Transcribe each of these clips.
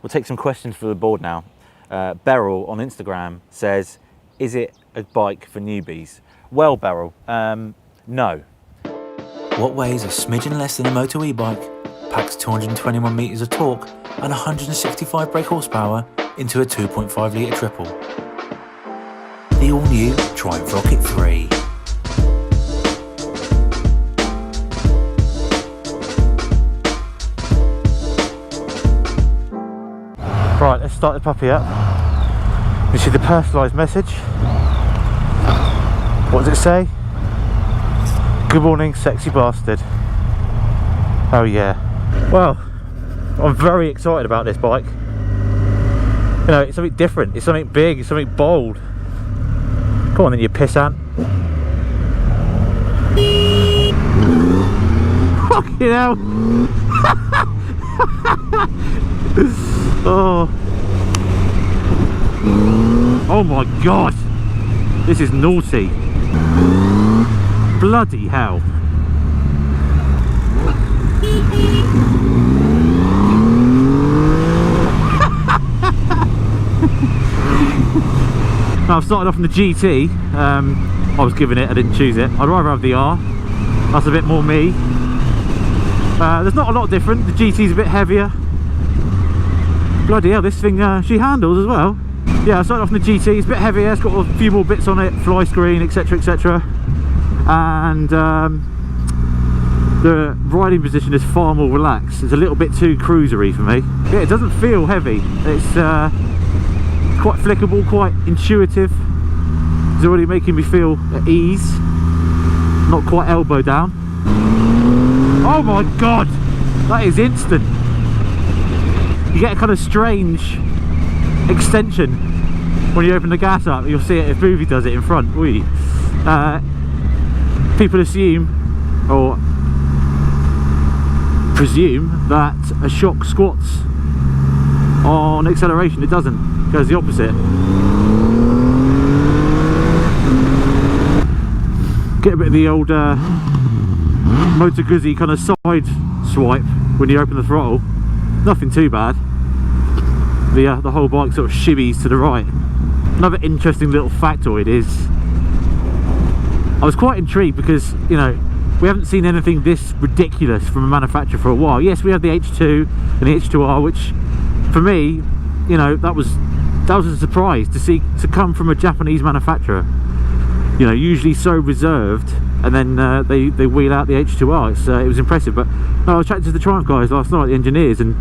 We'll take some questions for the board now. Beryl on Instagram says, is it a bike for newbies? Well, Beryl, no. What weighs a smidgen less than a Moto e-bike, packs 221 metres of torque and 165 brake horsepower into a 2.5 litre triple? The all-new Triumph Rocket 3. Right, let's start the puppy up. This is the personalised message. What does it say? Good morning, sexy bastard. Oh yeah. Well, I'm very excited about this bike. You know, it's something different, it's something big, it's something bold. Come on then, you pissant. Fucking hell. Oh my god, this is naughty. Bloody hell. Now, I've started off on the GT. I was given it, I didn't choose it. I'd rather have the R, that's a bit more me. There's not a lot different, the GT's a bit heavier. Bloody hell, this thing, she handles as well. Yeah, I started off on the GT, it's a bit heavier, it's got a few more bits on it, fly screen, etc, etc. And the riding position is far more relaxed. It's a little bit too cruisery for me. Yeah, it doesn't feel heavy. It's quite flickable, quite intuitive. It's already making me feel at ease, not quite elbow down. Oh my god, that is instant. You get a kind of strange extension when you open the gas up. You'll see it if Boothie does it in front. People assume or presume that a shock squats on acceleration. It doesn't, it goes the opposite. Get a bit of the old Moto Guzzi kind of side swipe when you open the throttle. Nothing too bad. The whole bike sort of shimmies to the right. Another interesting little factoid is, I was quite intrigued because, you know, we haven't seen anything this ridiculous from a manufacturer for a while. Yes, we have the H2 and the H2R, which for me, you know, that was a surprise to come from a Japanese manufacturer. You know, usually so reserved, and then they wheel out the H2R. It was impressive. But no, I was chatting to the Triumph guys last night, the engineers, and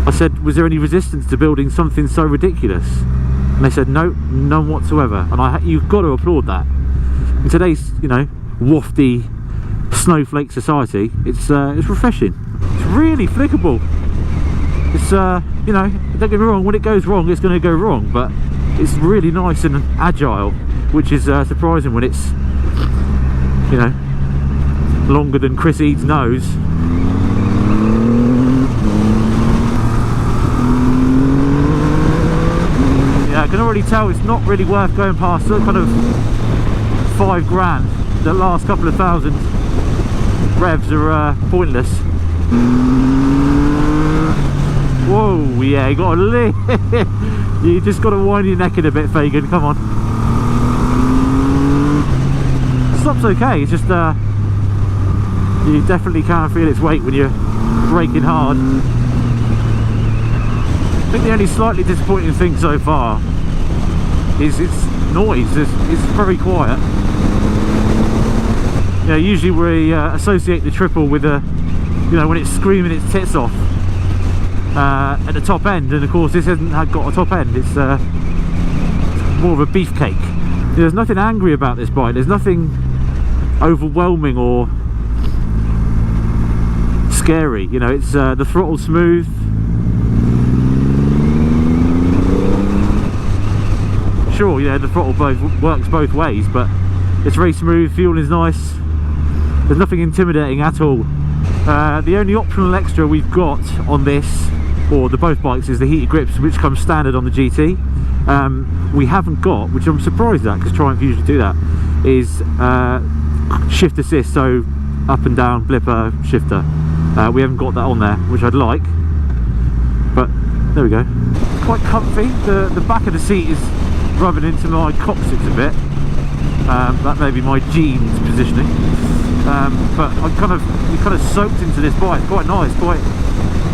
I said, was there any resistance to building something so ridiculous? And they said, no, none whatsoever. And you've got to applaud that. In today's, you know, wafty snowflake society, it's refreshing. It's really flickable. It's you know, don't get me wrong, when it goes wrong, it's going to go wrong, but it's really nice and agile, which is surprising when it's, you know, longer than Chris Eads' nose. Yeah, I can already tell it's not really worth going past kind of $5 grand. The last couple of thousand revs are pointless. Whoa, yeah, you got to you just got to wind your neck in a bit, Fagan. Come on. Stop's okay. It's just you definitely can feel its weight when you're braking hard. I think the only slightly disappointing thing so far is its noise. It's very quiet. You know, usually we associate the triple with a, you know, when it's screaming its tits off at the top end, and of course this hasn't got a top end. It's more of a beefcake. There's nothing angry about this bike. There's nothing overwhelming or scary. You know, it's the throttle's smooth. Sure, you know, the throttle works both ways, but it's very smooth. Fuel is nice. There's nothing intimidating at all. The only optional extra we've got on this, or the both bikes, is the heated grips, which comes standard on the GT. We haven't got, which I'm surprised at because Triumph usually do that, is shift assist, so up and down blipper shifter. We haven't got that on there, which I'd like. There we go. Quite comfy. The back of the seat is rubbing into my coccyx a bit. That may be my jeans positioning. But you're kind of soaked into this bike. It's quite nice, quite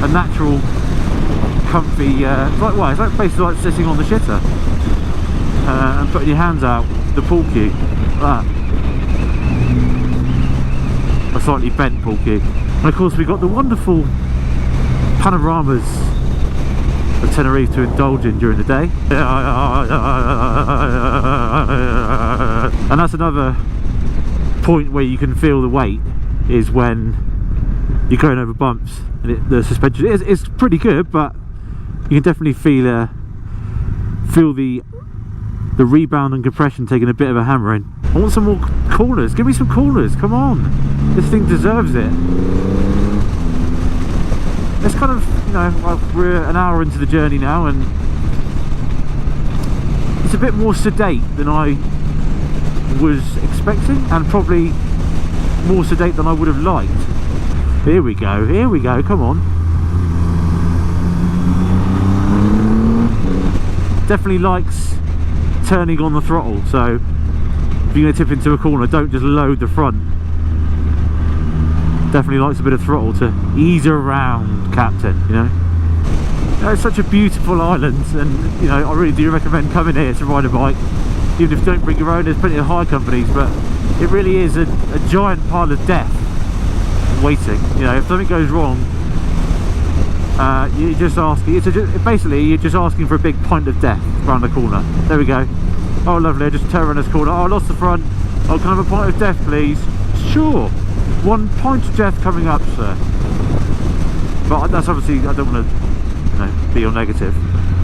a natural, comfy. It's like basically like sitting on the shitter and putting your hands out the pool cue like that. A slightly bent pool cue. And of course we've got the wonderful panoramas of Tenerife to indulge in during the day. And that's another point where you can feel the weight, is when you're going over bumps and the suspension is pretty good, but you can definitely feel the rebound and compression taking a bit of a hammering. I want some more corners. Give me some corners, come on. This thing deserves it. It's kind of, you know, we're an hour into the journey now, and it's a bit more sedate than I was expecting, and probably more sedate than I would have liked. Here we go, come on. Definitely likes turning on the throttle, so if you're going to tip into a corner, don't just load the front. Definitely likes a bit of throttle to ease around, Captain, you know. It's such a beautiful island, and you know, I really do recommend coming here to ride a bike. Even if you don't bring your own, there's plenty of hire companies, but it really is a giant pile of death waiting. You know, if something goes wrong, you're just asking, basically you're just asking for a big pint of death around the corner. There we go. Oh lovely, I just turned around this corner. Oh, I lost the front. Oh, can I have a pint of death please? Sure. 1 pint of death coming up, sir. But that's obviously, I don't want to, you know, be all negative.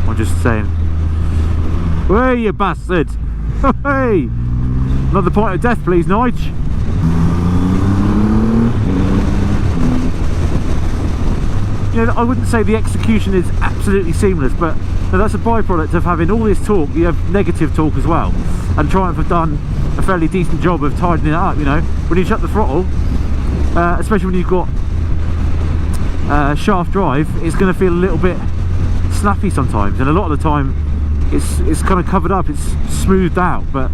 I'm just saying, hey you bastard. Hey, another pint of death please, Nige. You know, I wouldn't say the execution is absolutely seamless, but that's a byproduct of having all this torque. You have negative torque as well, and Triumph have done a fairly decent job of tidying it up. You know, when you shut the throttle, especially when you've got shaft drive, it's going to feel a little bit snappy sometimes, and a lot of the time it's kind of covered up, it's smoothed out, but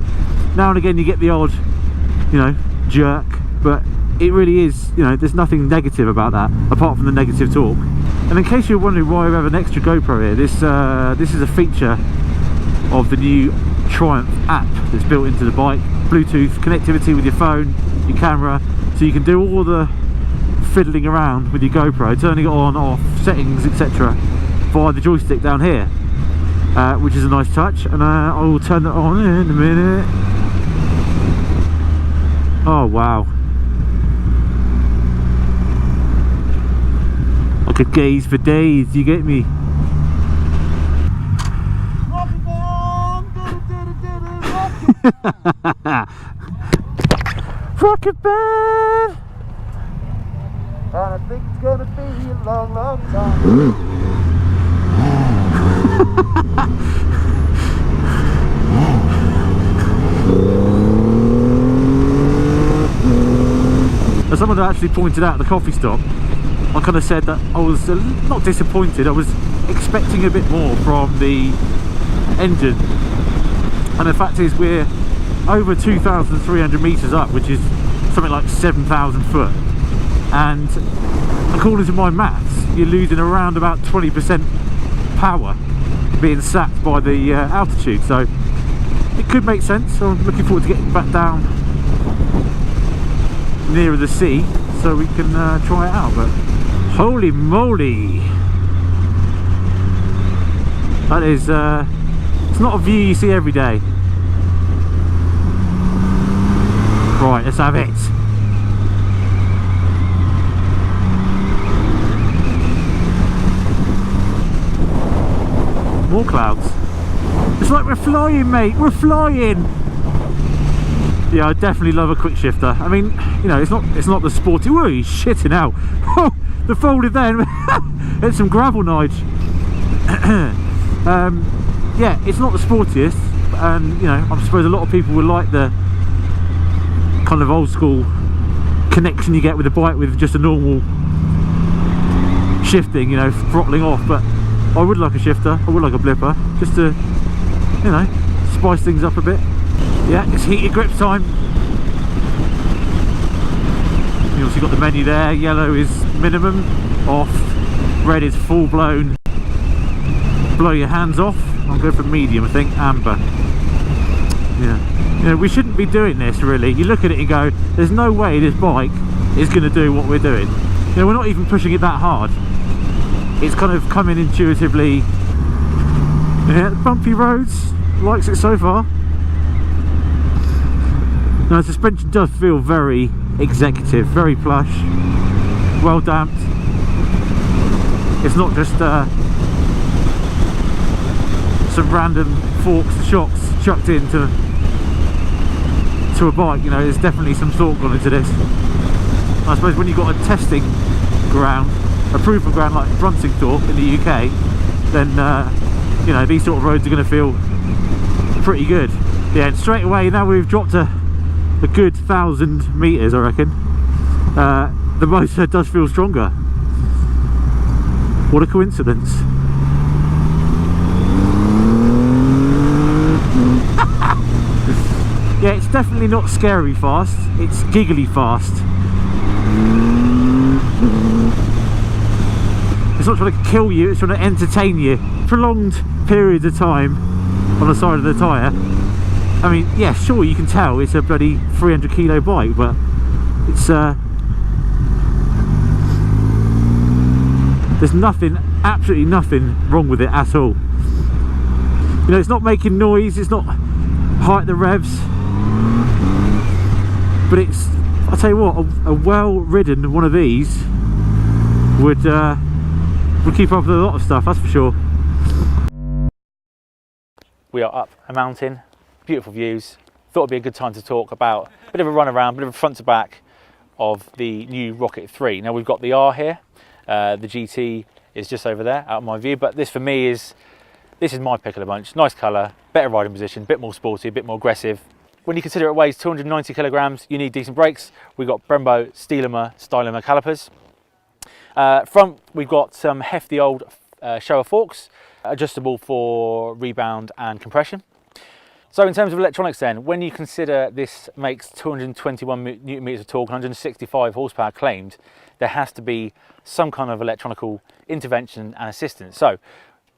now and again you get the odd, you know, jerk, but it really is, you know, there's nothing negative about that apart from the negative torque. And in case you're wondering why we have an extra GoPro here, this is a feature of the new Triumph app that's built into the bike. Bluetooth connectivity with your phone, your camera, so you can do all the fiddling around with your GoPro, turning it on, off, settings, etc. via the joystick down here, which is a nice touch. And I will turn that on in a minute. Oh wow, I could gaze for days, you get me? Rocket band! And I think it's gonna be a long, long time. As someone actually pointed out at the coffee stop, I kind of said that I was not disappointed, I was expecting a bit more from the engine. And the fact is, we're over 2,300 meters up, which is something like 7,000 foot, and according to my maths, you're losing around about 20% power being sapped by the altitude, so it could make sense. So I'm looking forward to getting back down nearer the sea so we can try it out. But holy moly, that is it's not a view you see every day. Right, let's have it. More clouds. It's like we're flying, mate, we're flying. Yeah, I definitely love a quick shifter. I mean, you know, it's not the sporty. Whoa, he's shitting out. Oh, the folded then. It's some gravel, Nige. Yeah, it's not the sportiest, and you know, I suppose a lot of people would like the kind of old school connection you get with a bike with just a normal shifting, you know, throttling off. But I would like a shifter, I would like a blipper, just to, you know, spice things up a bit. Yeah, it's heated grips time. You also got the menu there. Yellow is minimum, off. Red is full blown, blow your hands off. I'll go for medium, I think, amber. Yeah, you know, we shouldn't be doing this really. You look at it and go, there's no way this bike is going to do what we're doing. You know, we're not even pushing it that hard. It's kind of coming intuitively. Yeah, bumpy roads, likes it so far. Now the suspension does feel very executive, very plush, well damped. It's not just some random forks and shocks chucked into a bike. You know, there's definitely some thought gone into this. I suppose when you've got a testing ground, a proof of ground like Brunswick-Thorpe in the UK, then you know, these sort of roads are going to feel pretty good. Yeah, and straight away now we've dropped a good 1,000 meters, I reckon. The motor does feel stronger. What a coincidence. Yeah, it's definitely not scary fast, it's giggly fast. It's not trying to kill you, it's trying to entertain you. Prolonged periods of time on the side of the tyre. I mean, yeah, sure, you can tell it's a bloody 300 kilo bike, but it's there's nothing, absolutely nothing wrong with it at all. You know, it's not making noise, it's not height the revs, but it's, I'll tell you what, a well-ridden one of these would keep up with a lot of stuff, that's for sure. We are up a mountain, beautiful views. Thought it'd be a good time to talk about a bit of a run around, bit of a front to back of the new Rocket 3. Now we've got the R here, the GT is just over there out of my view, but this for me is, this is my pick of the bunch. Nice colour, better riding position, a bit more sporty, a bit more aggressive. When you consider it weighs 290 kilograms, you need decent brakes. We've got Brembo Stylimer calipers. Front, we've got some hefty old Showa forks, adjustable for rebound and compression. So in terms of electronics then, when you consider this makes 221 newton meters of torque, 165 horsepower claimed, there has to be some kind of electronical intervention and assistance. So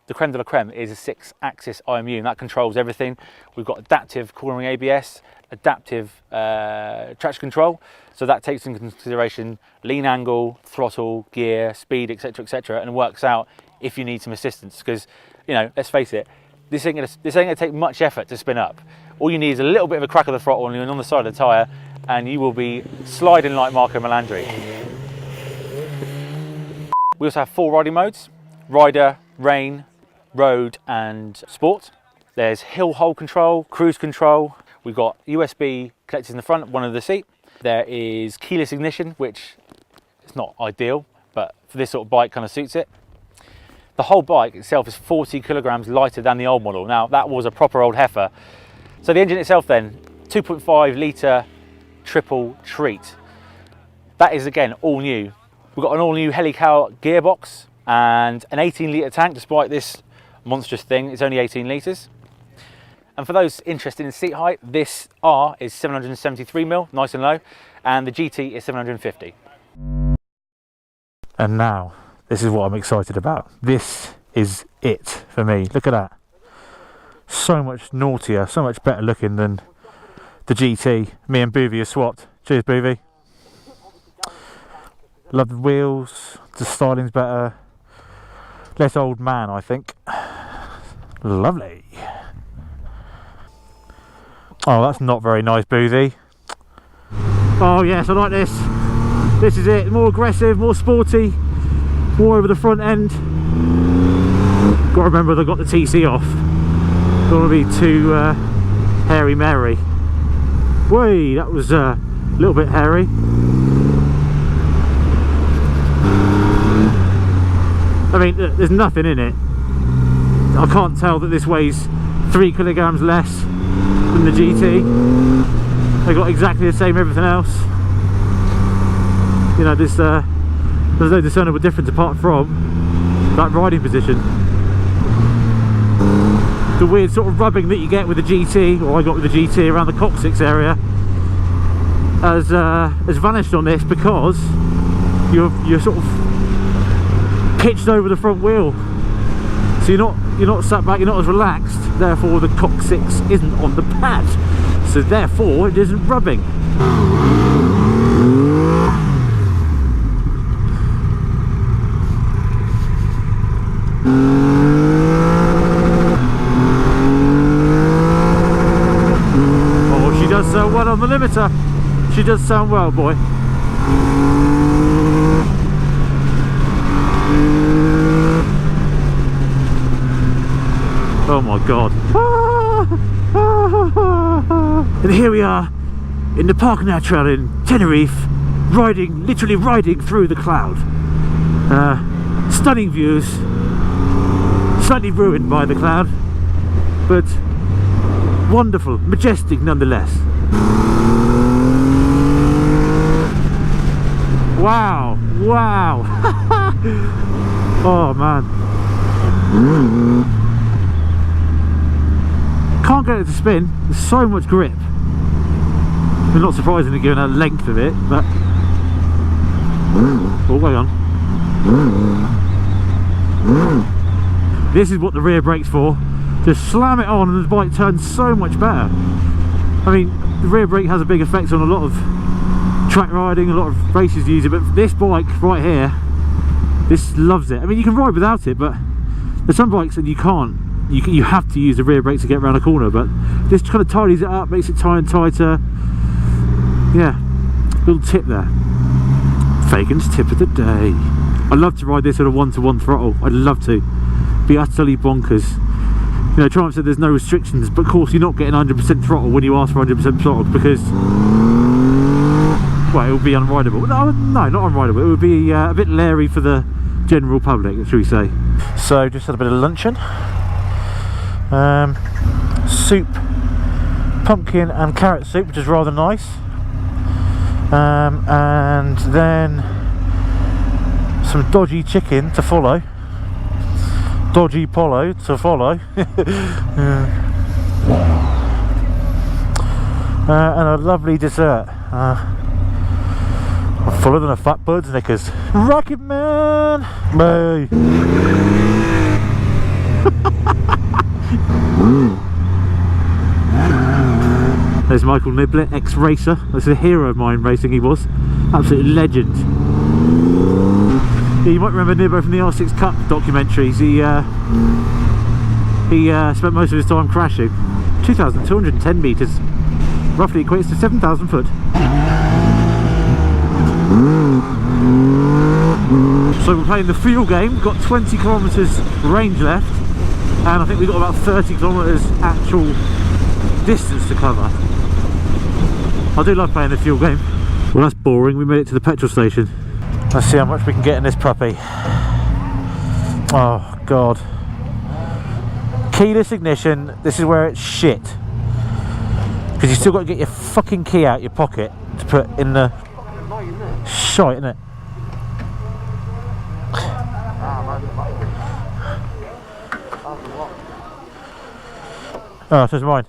the creme de la creme is a 6-axis IMU, and that controls everything. We've got adaptive cornering ABS, adaptive traction control, so that takes into consideration lean angle, throttle, gear, speed, etc., and works out if you need some assistance. Because, you know, let's face it, this ain't gonna take much effort to spin up. All you need is a little bit of a crack of the throttle and on the side of the tyre, and you will be sliding like Marco Melandri. We also have 4 riding modes: Rider, Rain, Road and Sport. There's hill hold control, cruise control. We've got USB connectors in the front, one under the seat. There is keyless ignition, which is not ideal, but for this sort of bike kind of suits it. The whole bike itself is 40 kilograms lighter than the old model. Now that was a proper old heifer. So the engine itself then, 2.5 litre triple treat. That is again all new. We've got an all new Helical gearbox and an 18 litre tank, despite this monstrous thing, it's only 18 litres. And for those interested in seat height, this R is 773mm, nice and low, and the GT is 750. And now, this is what I'm excited about. This is it for me. Look at that. So much naughtier, so much better looking than the GT. Me and Boovie are swapped. Cheers, Boovie. Love the wheels, the styling's better. Less old man, I think. Lovely. Oh, that's not very nice, Boovie. Oh yes, I like this. This is it. More aggressive, more sporty, more over the front end. Got to remember they've got the TC off. Don't want to be too hairy Mary. Whey, that was a little bit hairy. I mean, there's nothing in it. I can't tell that this weighs 3 kilograms less than the GT. They've got exactly the same everything else. You know, there's no discernible difference apart from that riding position. the weird sort of rubbing that you get with the GT, or I got with the GT around the coccyx area, has vanished on this, because you're sort of pitched over the front wheel, so you're not sat back, you're not as relaxed, therefore the coccyx isn't on the pad, so therefore it isn't rubbing. Oh, she does so well on the limiter. She does sound well, boy. Oh my god. And here we are in the Park Natural in Tenerife, literally riding through the cloud. Stunning views, slightly ruined by the cloud, but wonderful, majestic nonetheless. Wow, wow. Oh man. Can't get it to spin, there's so much grip. We're not surprisingly given a length of it, but oh, way on. This is what the rear brake's for. Just slam it on and the bike turns so much better. I mean, the rear brake has a big effect on a lot of track riding, a lot of races use it, but this bike right here, this loves it. I mean, you can ride without it, but there's some bikes that you can't. You have to use the rear brake to get around a corner, but this kind of tidies it up, makes it tighter. Yeah, little tip there. Fagan's tip of the day. I'd love to ride this at a 1-to-1 throttle. I'd love to. Be utterly bonkers. You know, Triumph said there's no restrictions, but of course you're not getting 100% throttle when you ask for 100% throttle, because, well, it would be unrideable. No, not unrideable. It would be a bit leery for the general public, should we say. So, just had a bit of luncheon. Soup, pumpkin and carrot soup, which is rather nice. And then some dodgy chicken to follow. Dodgy polo to follow. And a lovely dessert. I'm fuller than a fat bird's knickers. Rocket Man! Bye. There's Michael Niblett, ex-racer. That's a hero of mine, racing he was. Absolute legend. Yeah, you might remember Nibbo from the R6 Cup documentaries. He spent most of his time crashing. 2,210 metres, roughly equates to 7,000 foot. So we're playing the fuel game. We've got 20 kilometres range left, and I think we've got about 30 kilometres actual distance to cover. I do love playing the fuel game. Well, that's boring. We made it to the petrol station. Let's see how much we can get in this puppy. Oh god. Keyless ignition, this is where it's shit. Because you still got to get your fucking key out your pocket to put in the shite, innit? Oh, so it's mine.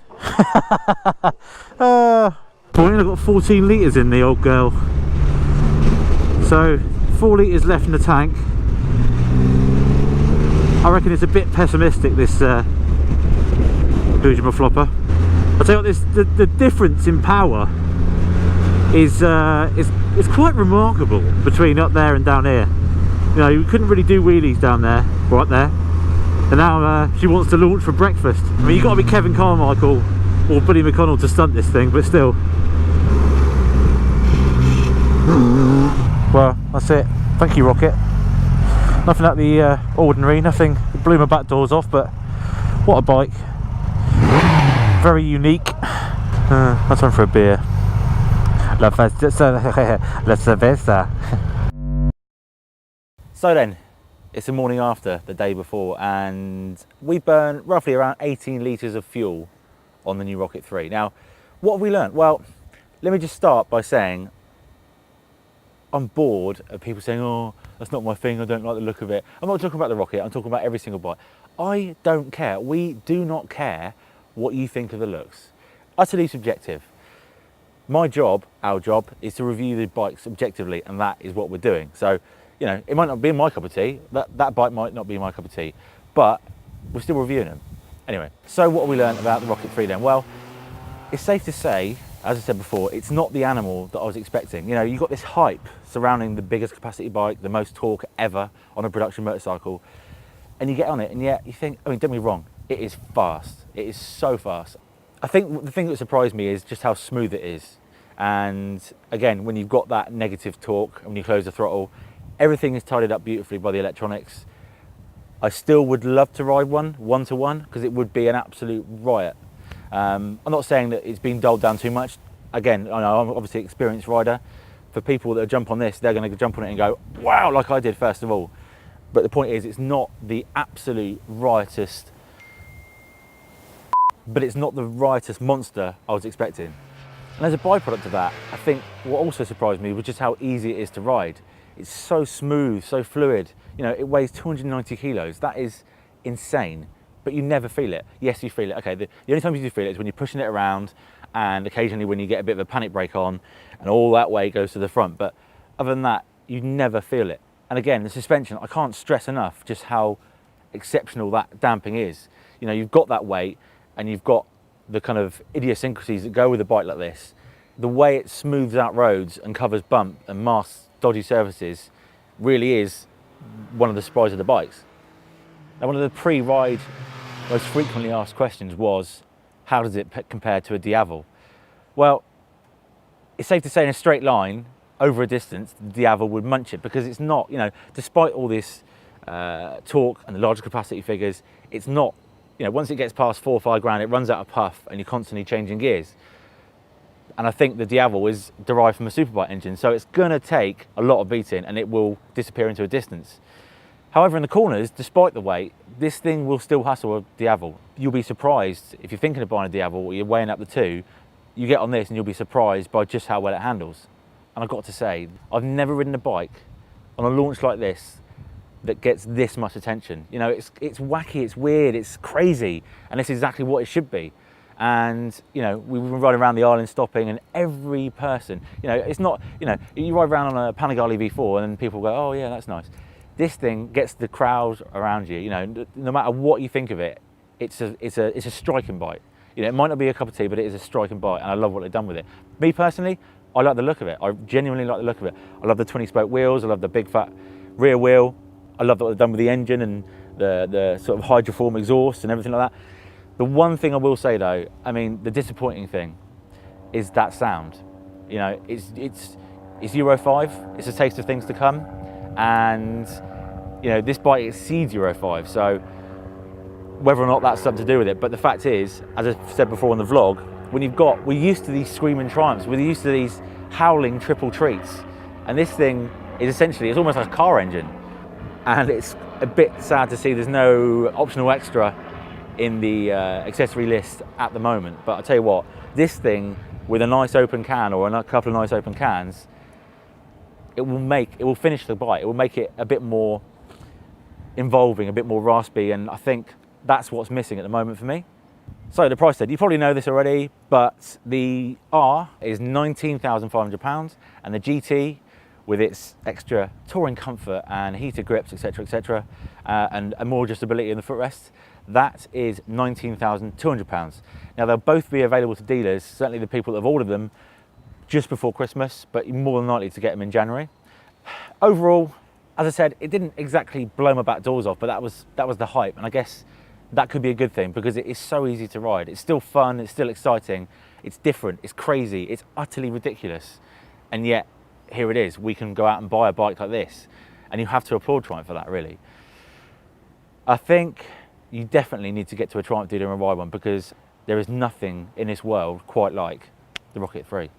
Boy, I've got 14 litres in the old girl. So 4 litres left in the tank. I reckon it's a bit pessimistic, this Hujima flopper. I'll tell you what, the difference in power is quite remarkable between up there and down here. You know, you couldn't really do wheelies down there, right there. And now she wants to launch for breakfast. I mean, you've got to be Kevin Carmichael or Buddy McConnell to stunt this thing, but still. Well, that's it. Thank you, Rocket. Nothing out the ordinary, nothing blew my back doors off, but what a bike. Very unique. That's time for a beer. La cerveza. So then, it's the morning after, the day before, and we burn roughly around 18 litres of fuel on the new Rocket 3. Now, what have we learned? Well, let me just start by saying I'm bored of people saying, oh, that's not my thing, I don't like the look of it. I'm not talking about the Rocket, I'm talking about every single bike. I don't care. We do not care what you think of the looks. Utterly subjective. My job, our job, is to review the bikes objectively, and that is what we're doing. So, you know, it might not be my cup of tea, that bike might not be my cup of tea, but we're still reviewing them. Anyway, so what have we learned about the Rocket 3 then? Well, it's safe to say, as I said before, it's not the animal that I was expecting. You know, you've got this hype surrounding the biggest capacity bike, the most torque ever on a production motorcycle, and you get on it, and yet you think, I mean, don't get me wrong, it is fast. It is so fast. I think the thing that surprised me is just how smooth it is. And again, when you've got that negative torque and when you close the throttle, everything is tidied up beautifully by the electronics. I still would love to ride one to one, because it would be an absolute riot. I'm not saying that it's been dulled down too much. Again, I know I'm obviously an experienced rider. For people that jump on this, they're going to jump on it and go, wow, like I did first of all. But the point is, it's not the absolute riotous, but it's not the riotous monster I was expecting. And as a byproduct of that, I think what also surprised me was just how easy it is to ride. It's so smooth, so fluid. You know, it weighs 290 kilos. That is insane, but you never feel it. Yes, you feel it. Okay, the only time you do feel it is when you're pushing it around, and occasionally when you get a bit of a panic brake on and all that weight goes to the front. But other than that, you never feel it. And again, the suspension, I can't stress enough just how exceptional that damping is. You know, you've got that weight and you've got the kind of idiosyncrasies that go with a bike like this. The way it smooths out roads and covers bump and masks dodgy surfaces really is one of the surprises of the bikes. Now, one of the pre-ride most frequently asked questions was, how does it compare to a Diavel? Well, it's safe to say in a straight line, over a distance, the Diavel would munch it, because it's not, you know, despite all this torque and the larger capacity figures, it's not, you know, once it gets past 4 or 5 grand, it runs out of puff and you're constantly changing gears. And I think the Diavel is derived from a superbike engine, so it's gonna take a lot of beating and it will disappear into a distance. However, in the corners, despite the weight, this thing will still hustle a Diavel. You'll be surprised, if you're thinking of buying a Diavel or you're weighing up the two, you get on this and you'll be surprised by just how well it handles. And I've got to say, I've never ridden a bike on a launch like this that gets this much attention. You know, it's wacky, it's weird, it's crazy, and it's exactly what it should be. And, you know, we were riding around the island stopping, and every person, you know, it's not, you know, you ride around on a Panigale V4 and people go, oh yeah, that's nice. This thing gets the crowd around you, you know, no matter what you think of it, it's a striking bike. You know, it might not be a cup of tea, but it is a striking bike, and I love what they've done with it. Me personally, I like the look of it. I genuinely like the look of it. I love the 20-spoke wheels. I love the big fat rear wheel. I love what they've done with the engine and the sort of hydroform exhaust and everything like that. The one thing I will say though, I mean, the disappointing thing is that sound. You know, it's Euro 5. It's a taste of things to come, and you know, this bike exceeds Euro 5. So whether or not that's something to do with it, but the fact is, as I said before in the vlog, we're used to these screaming Triumphs, we're used to these howling triple treats, and this thing is essentially, it's almost like a car engine, and it's a bit sad to see there's no optional extra in the accessory list at the moment. But I'll tell you what, this thing with a nice open can or a couple of nice open cans, it will finish the bike, it will make it a bit more involving, a bit more raspy, and I think that's what's missing at the moment for me. So the price then, you probably know this already, but the R is £19,500, and the GT, with its extra touring comfort and heated grips, etc., and more adjustability in the footrest, that is £19,200. Now they'll both be available to dealers, certainly the people that have ordered them just before Christmas, but you're more than likely to get them in January. Overall, as I said, it didn't exactly blow my back doors off, but that was the hype, and I guess that could be a good thing because it is so easy to ride. It's still fun, it's still exciting, it's different, it's crazy, it's utterly ridiculous, and yet here it is. We can go out and buy a bike like this, and you have to applaud Triumph for that, really. I think you definitely need to get to a Triumph dealer and ride one, because there is nothing in this world quite like the Rocket 3.